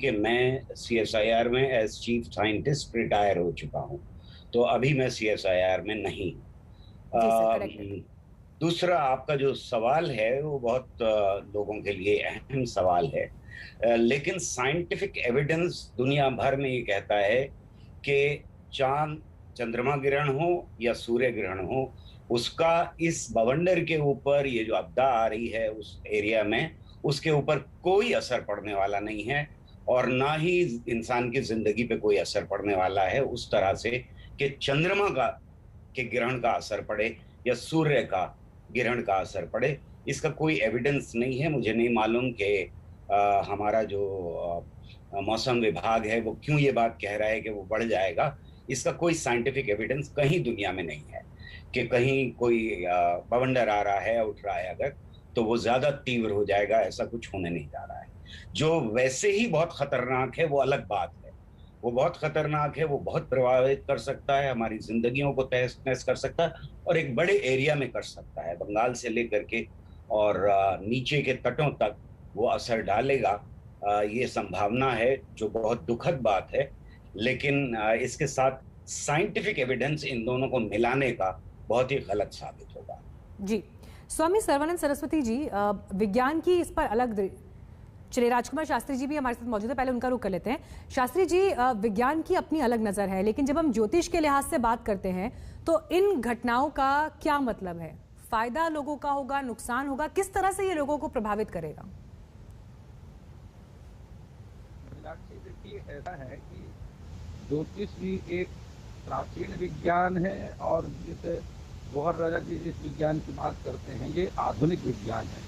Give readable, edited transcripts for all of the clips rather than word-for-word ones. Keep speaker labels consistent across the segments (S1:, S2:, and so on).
S1: कि मैं सीएसआईआर में एज चीफ साइंटिस्ट रिटायर हो चुका हूँ। तो अभी मैं सीएसआईआर में नहीं हूँ।
S2: जी सर, करेक्ट है।
S1: दूसरा, आपका जो सवाल है वो बहुत लोगों के लिए अहम सवाल है। लेकिन साइंटिफिक एविडेंस दुनिया भर में ये कहता है कि चांद चंद्रमा ग्रहण हो या सूर्य ग्रहण हो, उसका इस बवंडर के ऊपर, ये जो आपदा आ रही है उस एरिया में, उसके ऊपर कोई असर पड़ने वाला नहीं है। और ना ही इंसान की जिंदगी पे कोई असर पड़ने वाला है उस तरह से कि चंद्रमा का के ग्रहण का असर पड़े या सूर्य का ग्रहण का असर पड़े। इसका कोई एविडेंस नहीं है। मुझे नहीं मालूम कि हमारा जो मौसम विभाग है वो क्यों ये बात कह रहा है कि वो बढ़ जाएगा। इसका कोई साइंटिफिक एविडेंस कहीं दुनिया में नहीं है कि कहीं कोई बवंडर आ रहा है, उठ रहा है अगर, तो वो ज्यादा तीव्र हो जाएगा। ऐसा कुछ होने नहीं जा रहा है। जो वैसे ही बहुत खतरनाक है वो अलग बात है। वो बहुत खतरनाक है, वो बहुत प्रभावित कर सकता है, हमारी जिंदगियों को तहस नहस कर सकता है और एक बड़े एरिया में कर सकता है, बंगाल से लेकर के और नीचे के तटों तक वो असर डालेगा। ये संभावना है, जो बहुत दुखद बात है। लेकिन इसके साथ साइंटिफिक एविडेंस इन दोनों को मिलाने का बहुत ही गलत साबित होगा।
S2: जी, स्वामी सर्वानंद सरस्वती जी, विज्ञान की इस पर चलिए, राजकुमार शास्त्री जी भी हमारे साथ मौजूद है, पहले उनका रुख कर लेते हैं। शास्त्री जी, विज्ञान की अपनी अलग नज़र है, लेकिन जब हम ज्योतिष के लिहाज से बात करते हैं तो इन घटनाओं का क्या मतलब है? फायदा लोगों का होगा, नुकसान होगा, किस तरह से ये लोगों को प्रभावित करेगा?
S3: देखिए, ऐसा है कि ज्योतिष भी एक प्राचीन विज्ञान है और जिस गौहर राजा जी जिस विज्ञान की बात करते हैं ये आधुनिक विज्ञान है।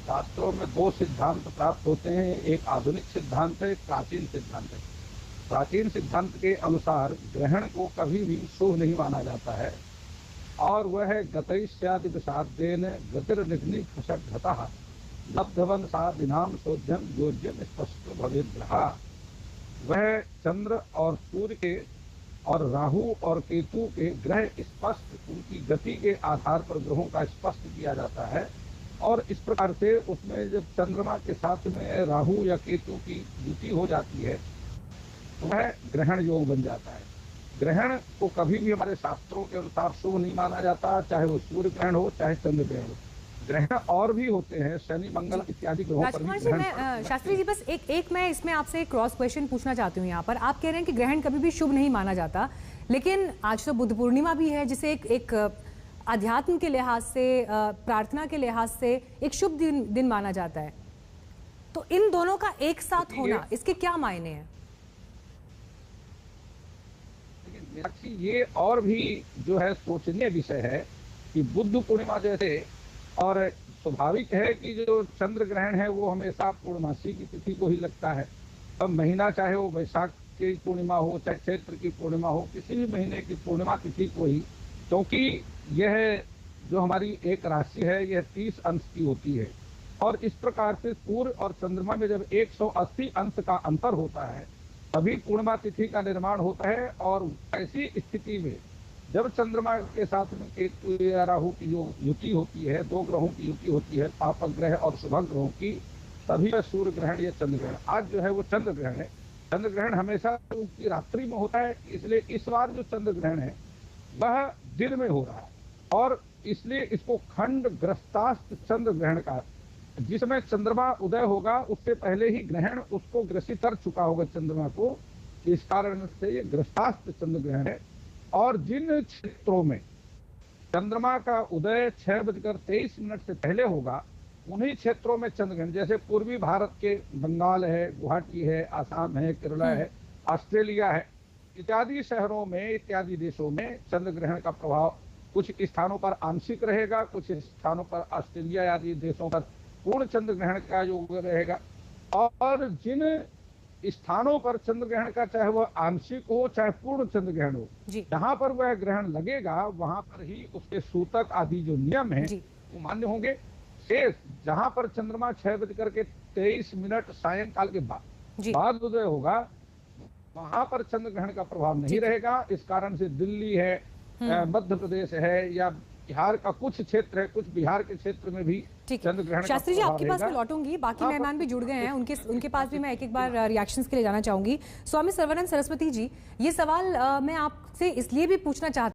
S3: शास्त्रों में दो सिद्धांत प्राप्त होते हैं, एक आधुनिक सिद्धांत है, एक प्राचीन सिद्धांत है। प्राचीन सिद्धांत के अनुसार ग्रहण को कभी भी शुभ नहीं माना जाता है और वह है गतैष्यादि विषादेन गतिर्निघ्नि फषद्घतः लब्धवन साधिनाम शोध्यम योज्यम स्पष्ट भवेद्ग्रहा। वह चंद्र और सूर्य के और राहु और केतु के ग्रह स्पष्ट उनकी गति के आधार पर ग्रहों का स्पष्ट किया जाता है और इस प्रकार से उसमें जब चंद्रमा के साथ में राहु या केतु की युति हो जाती है तो वह ग्रहण योग बन जाता है। ग्रहण को कभी भी हमारे शास्त्रों के अनुसार शुभ नहीं माना जाता, चाहे वो सूर्य ग्रहण हो चाहे चंद्र ग्रहण हो। ग्रहण और भी होते हैं, शनि मंगल इत्यादि ग्रहों पर भी ग्रहण।
S2: मैं शास्त्री जी, बस एक मैं इसमें आपसे एक क्रॉस क्वेश्चन पूछना चाहती हूँ। यहाँ पर आप कह रहे हैं कि ग्रहण कभी भी शुभ नहीं माना जाता, लेकिन आज तो बुद्ध पूर्णिमा भी है, जिसे एक अध्यात्म के लिहाज से, प्रार्थना के लिहाज से एक शुभ दिन माना जाता है। तो इन दोनों का एक साथ होना, इसके क्या मायने हैं?
S3: ये और भी जो है सोचनीय विषय है कि बुद्ध पूर्णिमा जैसे, और स्वाभाविक है कि जो चंद्र ग्रहण है वो हमेशा पूर्णमासी की तिथि को ही लगता है। अब महीना चाहे वो वैशाख की पूर्णिमा हो चाहे चैत्र की पूर्णिमा हो, किसी भी महीने की पूर्णिमा तिथि को ही, क्योंकि यह जो हमारी एक राशि है यह 30 अंश की होती है और इस प्रकार से सूर्य और चंद्रमा में जब 180 अंश का अंतर होता है तभी पूर्णिमा तिथि का निर्माण होता है। और ऐसी स्थिति में जब चंद्रमा के साथ में केतु या राहु की जो युति होती है, दो ग्रहों की युति होती है, पापक ग्रह और शुभ ग्रहों की, तभी सूर्य ग्रहण या चंद्र ग्रहण। आज जो है वो चंद्र ग्रहण है। चंद्र ग्रहण हमेशा की रात्रि में होता है, इसलिए इस बार जो चंद्र ग्रहण है वह दिन में हो रहा है और इसलिए इसको खंड ग्रस्तास्त चंद्र ग्रहण का, जिसमें चंद्रमा उदय होगा उससे पहले ही ग्रहण उसको ग्रसित कर चुका होगा चंद्रमा को, इस कारण से ये ग्रस्तास्त चंद्र ग्रहण है। और जिन क्षेत्रों में चंद्रमा का उदय 6:23 से पहले होगा उन्हीं क्षेत्रों में चंद्र ग्रहण, जैसे पूर्वी भारत के बंगाल है, गुवाहाटी है, आसाम है, केरला है, ऑस्ट्रेलिया है, इत्यादि शहरों में, इत्यादि देशों में चंद्र ग्रहण का प्रभाव कुछ स्थानों पर आंशिक रहेगा, कुछ स्थानों पर ऑस्ट्रेलिया आदि देशों पर पूर्ण चंद्र ग्रहण का योग रहेगा। और जिन स्थानों पर चंद्र ग्रहण का चाहे वह आंशिक हो चाहे पूर्ण चंद्र ग्रहण हो, जहां पर वह ग्रहण लगेगा वहां पर ही उसके सूतक आदि जो नियम है वो मान्य होंगे। शेष जहां पर चंद्रमा 6:23 सायंकाल के बाद उदय होगा वहां पर चंद्र ग्रहण का प्रभाव नहीं रहेगा। इस कारण से दिल्ली है, मध्य प्रदेश है या बिहार का कुछ क्षेत्र है, कुछ बिहार के क्षेत्र में भी चंद्र ग्रहण।
S2: शास्त्री जी आपके पास मैं लौटूंगी, बाकी मेहमान भी जुड़ गए हैं, उनके पास भी मैं एक बार रिएक्शंस के लिए जाना चाहूंगी। स्वामी सर्वानंद सरस्वती जी, ये सवाल मैं आपसे इसलिए भी पूछना चाहती